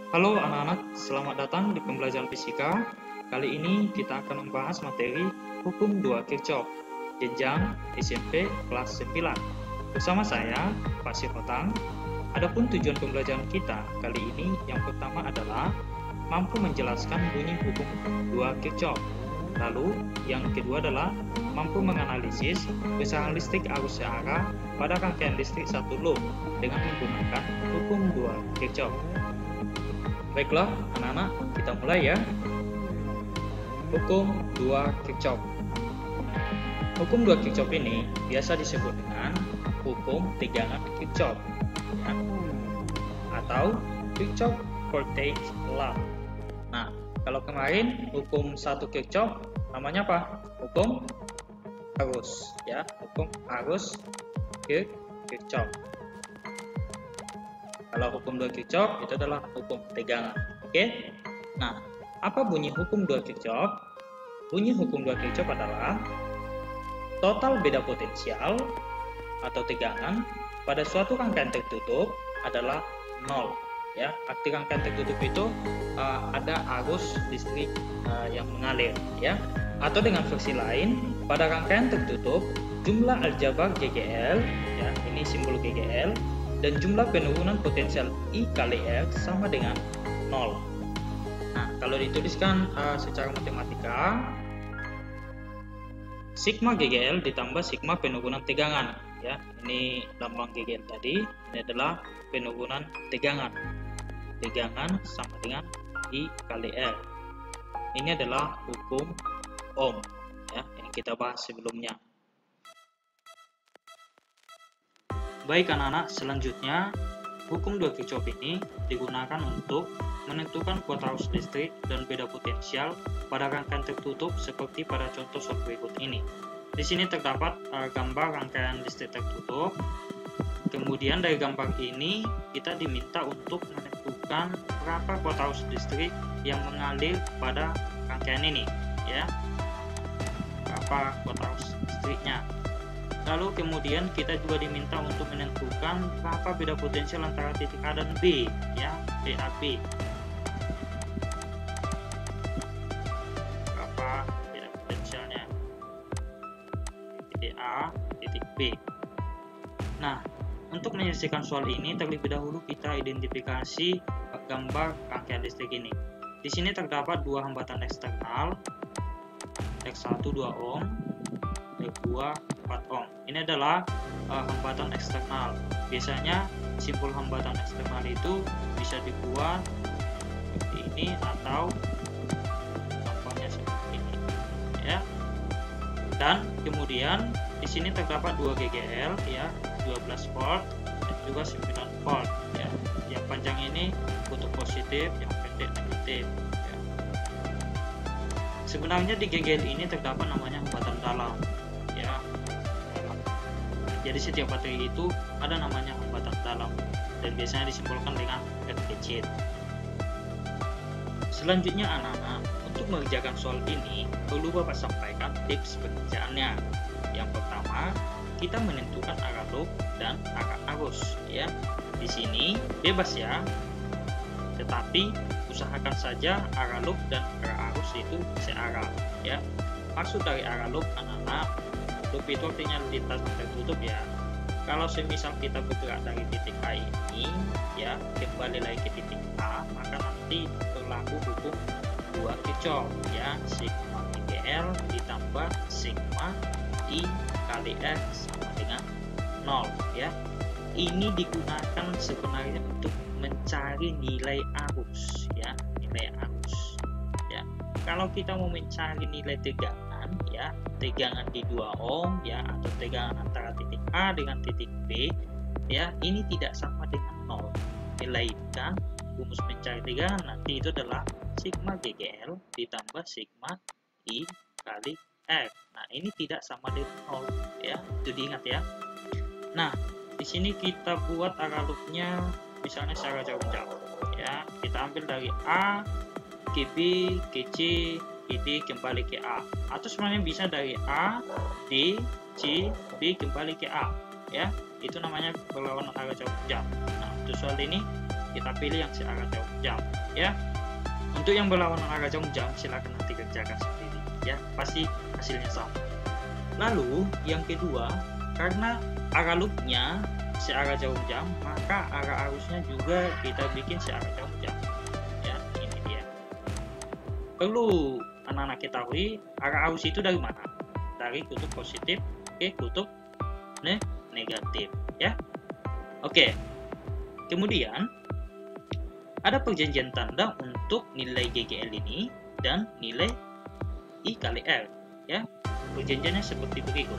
Halo anak-anak, selamat datang di pembelajaran fisika. Kali ini kita akan membahas materi hukum 2 Kirchhoff, jenjang SMP kelas 9. Bersama saya, Pak Sifotang. Adapun tujuan pembelajaran kita kali ini yang pertama adalah mampu menjelaskan bunyi hukum 2 Kirchhoff. Lalu, yang kedua adalah mampu menganalisis besaran listrik arus searah pada rangkaian listrik satu loop dengan menggunakan hukum 2 Kirchhoff. Baiklah, anak-anak, kita mulai ya. Hukum 2 Kirchhoff. Hukum 2 Kirchhoff ini biasa disebut dengan hukum tegangan Kirchhoff, ya, atau Kirchhoff voltage law. Nah, kalau kemarin hukum 1 Kirchhoff namanya apa? Hukum arus, ya, hukum arus Kirchhoff. Kalau hukum 2 Kirchhoff itu adalah hukum tegangan. Oke? Nah, apa bunyi hukum 2 Kirchhoff? Bunyi hukum 2 Kirchhoff adalah total beda potensial atau tegangan pada suatu rangkaian tertutup adalah 0. Ya, arti rangkaian tertutup itu ada arus listrik yang mengalir, ya. Atau dengan versi lain, pada rangkaian tertutup jumlah aljabar GGL, ya, ini simbol GGL, dan jumlah penurunan potensial I kali R sama dengan 0. Nah, kalau dituliskan secara matematika, sigma GGL ditambah sigma penurunan tegangan, ya. Ini lambang GGL tadi, ini adalah penurunan tegangan. Tegangan sama dengan I kali R. Ini adalah hukum Ohm, ya, yang kita bahas sebelumnya. Baik anak-anak, selanjutnya hukum 2 Kirchhoff ini digunakan untuk menentukan kuota arus listrik dan beda potensial pada rangkaian tertutup seperti pada contoh soal berikut ini. Di sini terdapat gambar rangkaian listrik tertutup. Kemudian dari gambar ini kita diminta untuk menentukan berapa kuota arus listrik yang mengalir pada rangkaian ini, ya. Berapa kuota arus listriknya. Lalu kemudian kita juga diminta untuk menentukan berapa beda potensial antara titik A dan B, ya, BAB. Berapa beda potensialnya? Titik A, titik B. Nah, untuk menyelesaikan soal ini terlebih dahulu kita identifikasi gambar rangkaian listrik ini. Di sini terdapat dua hambatan eksternal, X1 2 ohm, X2 4 ohm. Ini adalah hambatan eksternal. Biasanya simbol hambatan eksternal itu bisa dibuat seperti ini atau gambarnya seperti ini, ya. Dan kemudian di sini terdapat 2 GGL, ya, 12 volt dan juga 9 volt, ya. Yang panjang ini kutub positif, yang pendek negatif, ya. Sebenarnya di GGL ini terdapat namanya hambatan dalam, ya. Jadi setiap baterai itu ada namanya hambatan dalam dan biasanya disimbolkan dengan F kecil. Selanjutnya anak-anak, untuk mengerjakan soal ini perlu Bapak sampaikan tips pengerjaannya. Yang pertama, kita menentukan arah loop dan arah arus, ya. Di sini bebas ya. Tetapi usahakan saja arah loop dan arah arus itu searah, ya. Maksud dari arah loop anak-anak, loop itu artinya lintas tertutup, ya. Kalau semisal kita bergerak dari titik A ini, ya, kembali lagi ke titik A, maka nanti berlaku hukum 2 Kirchhoff, ya, sigma GGL ditambah sigma I kali R sama dengan 0, ya. Ini digunakan sebenarnya untuk mencari nilai arus, ya, nilai arus, ya. Kalau kita mau mencari nilai tegangan, ya, tegangan di 2 ohm, ya, atau tegangan antara titik A dengan titik B, ya, ini tidak sama dengan 0, melainkan rumus mencari tegangan nanti itu adalah sigma GGL ditambah sigma I kali R. Nah, ini tidak sama dengan 0, ya, itu diingat ya. Nah, di sini kita buat arah loopnya misalnya secara jauh-jauh, ya. Kita ambil dari A ke B ke C ke D kembali ke A, atau sebenarnya bisa dari A D C B kembali ke A, ya. Itu namanya perlawanan arah jauh-jauh. Nah, untuk soal ini kita pilih yang searah jarum jam ya. Untuk yang berlawanan arah jarum jam silakan nanti kerjakan sendiri ya, pasti hasilnya sama. Lalu yang kedua, karena arah loopnya searah jarum jam, maka arah arusnya juga kita bikin searah jarum jam ya. Ini dia, perlu anak-anak ketahui arah arus itu dari mana, dari kutub positif ke kutub negatif ya. Oke, kemudian ada perjanjian tanda untuk nilai GGL ini dan nilai I kali R ya. Perjanjiannya seperti berikut.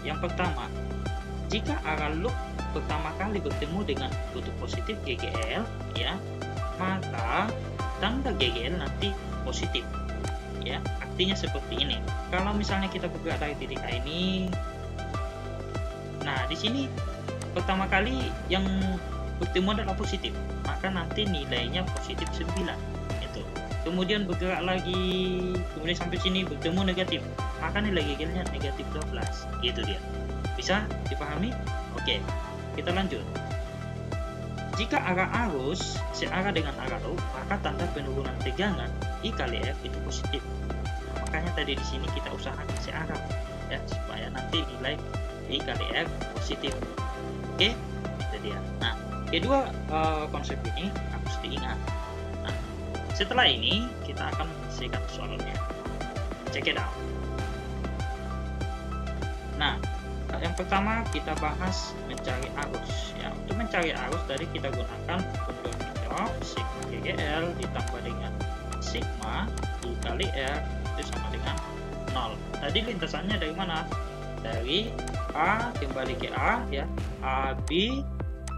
Yang pertama, jika arah loop pertama kali bertemu dengan kutub positif GGL ya, maka tanda GGL nanti positif ya. Artinya seperti ini. Kalau misalnya kita bergerak dari titik A ini, nah di sini pertama kali yang bertemu adalah positif, maka nanti nilainya positif 9 itu. Kemudian bergerak lagi, kemudian sampai sini bertemu negatif, maka nilai GGL-nya negatif 12 gitu dia. Bisa dipahami? Oke, kita lanjut. Jika arah arus searah dengan arah loop, maka tanda penurunan tegangan I kali F itu positif. Makanya tadi di sini kita usahakan searah ya, supaya nanti nilai I kali F positif. Oke, itu dia. Nah, kedua konsep ini harus diingat. Nah, setelah ini kita akan menyelesaikan soalnya. Check it out. Nah, yang pertama kita bahas mencari arus ya. Untuk mencari arus tadi kita gunakan formula Kirchhoff, sigma GGL ditambah dengan sigma I kali R itu sama dengan 0. Tadi lintasannya dari mana? Dari A kembali ke A ya, A B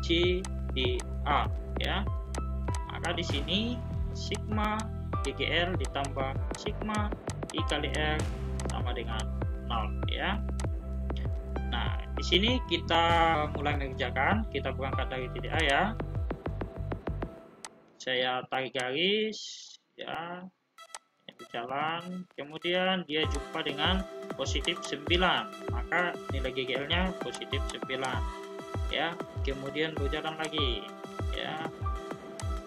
C D A ya. Maka di sini sigma GGL ditambah sigma I kali R sama dengan 0 ya. Nah, di sini kita mulai mengerjakan. Kita berangkat dari titik A ya. Saya tarik garis ya, berjalan, kemudian dia jumpa dengan positif 9, maka nilai GGL-nya positif 9 ya. Kemudian berjalan lagi ya,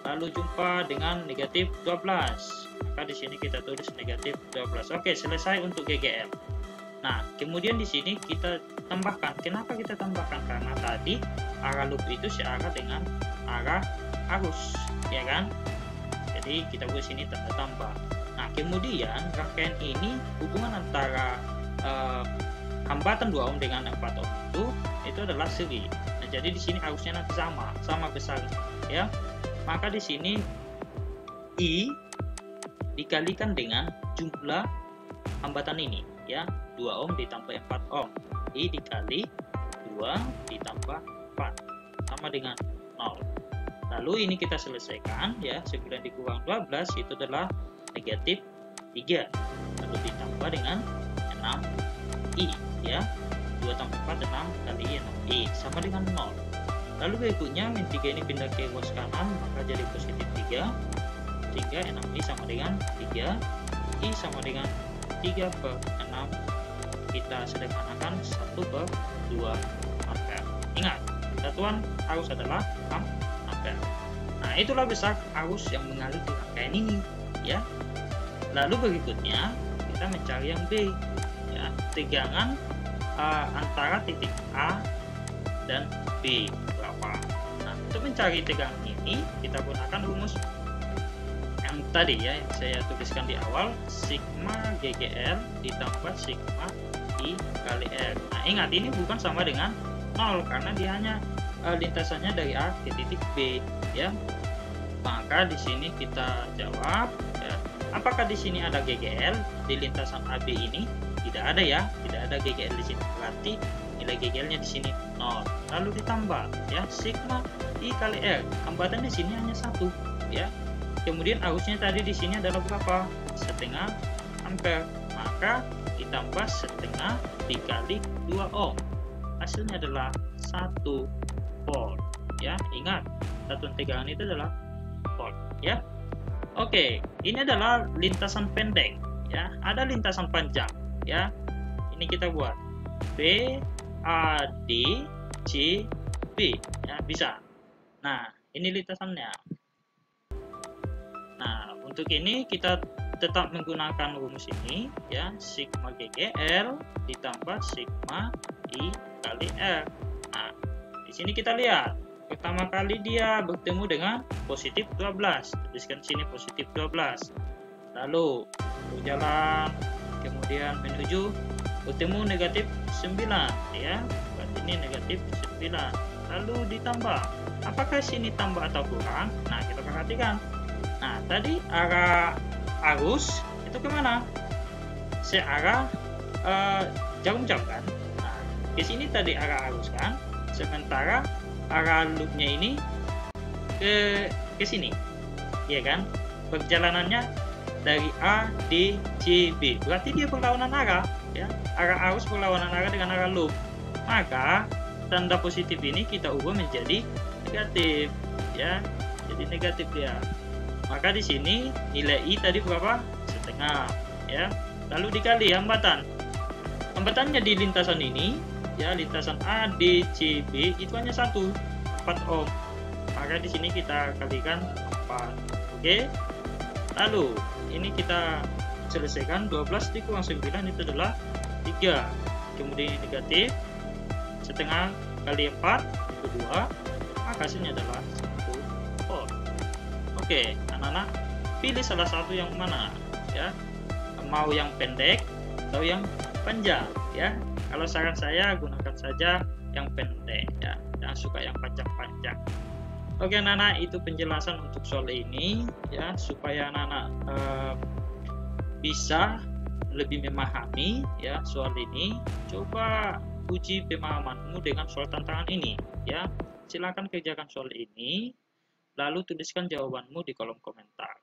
lalu jumpa dengan negatif 12, maka di sini kita tulis negatif 12. Oke, selesai untuk GGL. Nah, kemudian di sini kita tambahkan. Kenapa kita tambahkan? Karena tadi arah loop itu searah dengan arah arus ya kan, jadi kita buat sini tanda tambah. Nah, kemudian rangkaian ini hubungan antara hambatan 2 ohm dengan 4 ohm itu adalah seri. Nah, jadi di sini arusnya nanti sama besar ya. Maka di sini I dikalikan dengan jumlah hambatan ini ya, 2 ohm ditambah 4 ohm. I dikali 2 ditambah 4 sama dengan 0. Lalu ini kita selesaikan ya, 9 dikurang 12 itu adalah negatif 3, lalu ditambah dengan 6i ya, 2 tambah 4 6 kali 6i sama dengan 0. Lalu berikutnya min 3 ini pindah ke ruas kanan, maka jadi positif 3, sehingga 6i sama dengan 3, i sama dengan 3 per 6, kita sederhanakan 1/2 ampere. Ingat, satuan arus adalah ampere. Nah, itulah besar arus yang mengalir di rangkaian ini ya. Lalu berikutnya kita mencari yang B ya, tegangan antara titik A dan B berapa. Nah, untuk mencari tegangan ini kita gunakan rumus yang tadi ya, yang saya tuliskan di awal, sigma GGL ditambah sigma I kali R. Nah, ingat ini bukan sama dengan 0 karena dia hanya lintasannya dari A ke titik B ya. Maka di sini kita jawab ya, apakah di sini ada GGL di lintasan AB ini? Tidak ada ya, tidak ada GGL di sini. Berarti nilai GGL-nya di sini 0. Lalu ditambah ya sigma I kali R. Hambatan di sini hanya 1 ya. Kemudian arusnya tadi di sini adalah berapa? Setengah ampere. Maka ditambah setengah dikali 2 ohm. Hasilnya adalah 1 volt ya. Ingat, satuan tegangan itu adalah volt ya. Oke, ini adalah lintasan pendek ya. Ada lintasan panjang ya. Ini kita buat B A D C B ya, bisa. Nah, ini lintasannya. Nah, untuk ini kita tetap menggunakan rumus ini ya, sigma GGL ditambah sigma I kali R. Nah, di sini kita lihat pertama kali dia bertemu dengan positif 12, tuliskan sini positif 12, lalu berjalan kemudian menuju bertemu negatif 9 ya, berarti ini negatif 9, lalu ditambah, apakah sini tambah atau kurang? Nah, kita perhatikan. Nah, tadi arah arus itu kemana? Searah jarum jam kan? Nah, ke sini tadi arah arus kan? Sementara arah loopnya ini ke sini, ya kan? Perjalanannya dari A, D, C, B. Berarti dia berlawanan arah, ya. Arah arus berlawanan arah dengan arah loop. Maka tanda positif ini kita ubah menjadi negatif, ya. Jadi negatif dia. Maka di sini nilai I tadi berapa? Setengah, ya. Lalu dikali hambatan. Hambatannya di lintasan ini, ya, lintasan A, D, C, B itu hanya 1, 4 ohm. Maka di sini kita kalikan 4. Oke. Lalu ini kita selesaikan, 12 dikurang 9 itu adalah 3. Kemudian negatif setengah kali 4 itu 2. Maka hasilnya adalah 1 volt. Oke, anak-anak pilih salah satu yang mana ya, mau yang pendek atau yang panjang ya. Kalau saran saya gunakan saja yang pendek ya, jangan suka yang panjang-panjang. Oke anak-anak, itu penjelasan untuk soal ini ya, supaya anak-anak bisa lebih memahami ya soal ini. Coba uji pemahamanmu dengan soal tantangan ini ya. Silakan kerjakan soal ini, lalu tuliskan jawabanmu di kolom komentar.